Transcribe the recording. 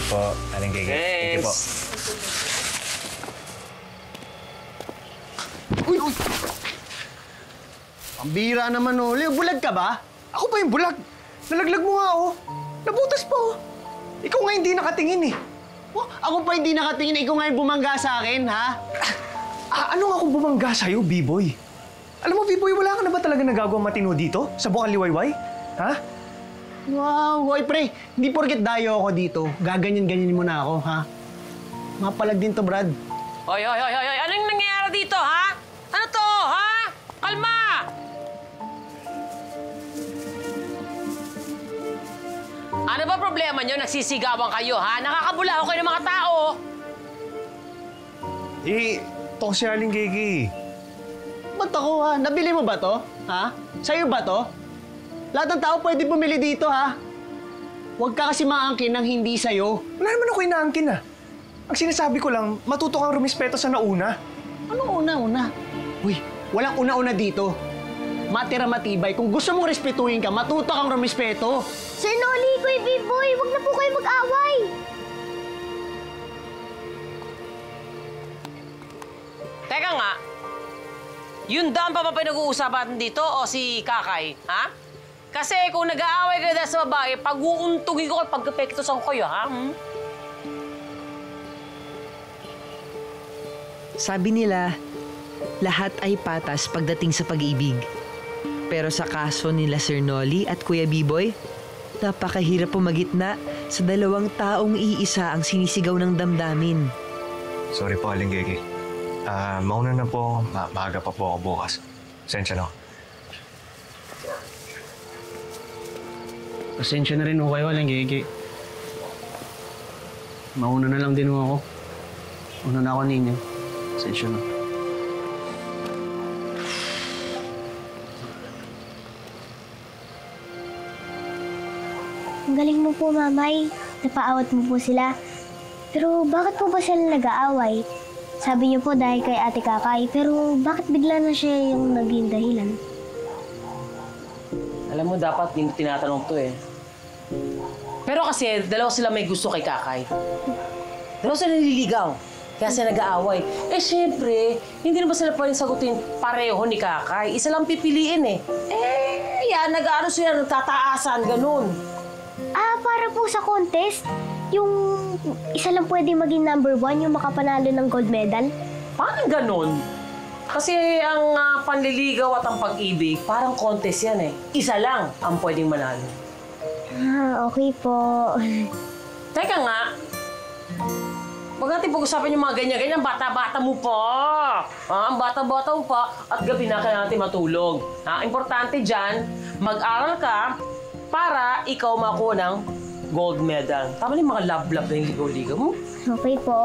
po, Aling Gigi. Thank you po. Uy! Uy! Ang bira naman, oh. Leo, bulag ka ba? Ako ba yung bulag? Nalaglag mo nga, oh. Nabutas pa, oh. Ikaw nga hindi nakatingin, eh. Oh, ako pa hindi nakatingin. Ikaw nga yung bumangga sa akin, ha? Ano nga kung bumangga sa'yo, B-boy? Alam mo, B-boy, wala ka na ba talaga nagagawa matino dito? Sa Bukal Liwayway? Ha? Wow, hoy pre, hindi porket dayo ako dito, gaganyan-ganyan mo na ako, ha? Mapalag din to, Brad. Hoy! Anong nangyayari dito, ha? Ano to, ha? Kalma! Ano ba problema nyo? Nagsisigawan kayo, ha? Nakakabula ako kayo ng mga tao. Ito si Aling Gigi. Ba't ako, ha? Nabili mo ba to? Ha? Sa'yo ba to? Lahat ng tao pwede bumili dito, ha? Huwag ka kasi maangkin ng hindi sa'yo. Wala naman ako inaangkin, ah. Ang sinasabi ko lang, matuto kang rumispeto sa nauna. Anong una-una? Uy, walang una-una dito. Matira matibay. Kung gusto mong respetuhin ka, matuto kang rumispeto. Sir Noli, Kuya B-boy, huwag na po kayo mag-away. Teka nga, yung dam pa ba pinag-uusapan dito o si Kakay, ha? Kasi kung nag-aaway kayo dahil sa babae, pag-uuntugin ko at pagkapektosan ko kayo, ha? Sabi nila, lahat ay patas pagdating sa pag-ibig. Pero sa kaso nila Sir Noli at Kuya B-boy, napakahirap pumagitna sa dalawang taong iisa ang sinisigaw ng damdamin. Sorry po, Aling Gigi. Mauna na po. Maaga pa po ako bukas. Pasensya na. Pasensya na rin ho kayo, Aling Gigi. Mauna na lang din ho ako. Una na ako ninyo. Pasensya na. Ang galing mo po, Mamay. Napaawat mo po sila. Pero bakit po ba sila nag-aaway? Sabi niyo po dahil kay Ate Kakay, pero bakit bigla na siya yung naging dahilan? Alam mo, dapat hindi tinatanong to eh. Pero kasi, dalawa sila may gusto kay Kakay. Dalawa sila nililigaw. Kaya sila nag-aaway. Eh, syempre, hindi naman sila pwedeng sagutin pareho ni Kakay. Isa lang pipiliin eh. Yan, nag-ano sila, nagtataasan, ganun. Ah, para po sa contest? Yung isa lang pwede maging #1, yung makapanalo ng gold medal? Parang ganun. Kasi ang panliligaw at ang pag-ibig, parang contest yan eh. Isa lang ang pwedeng manalo. Ah, okay po. Teka nga, huwag natin pag-usapan yung mga ganyan-ganyan. Bata-bata mo pa. Ang bata-bata mo pa at gabi na kaya natin matulog. Importante dyan, mag-aral ka para ikaw makuha ng gold medal. Tama na yung mga love-love na yung ligaw-ligaw mo. Okay po.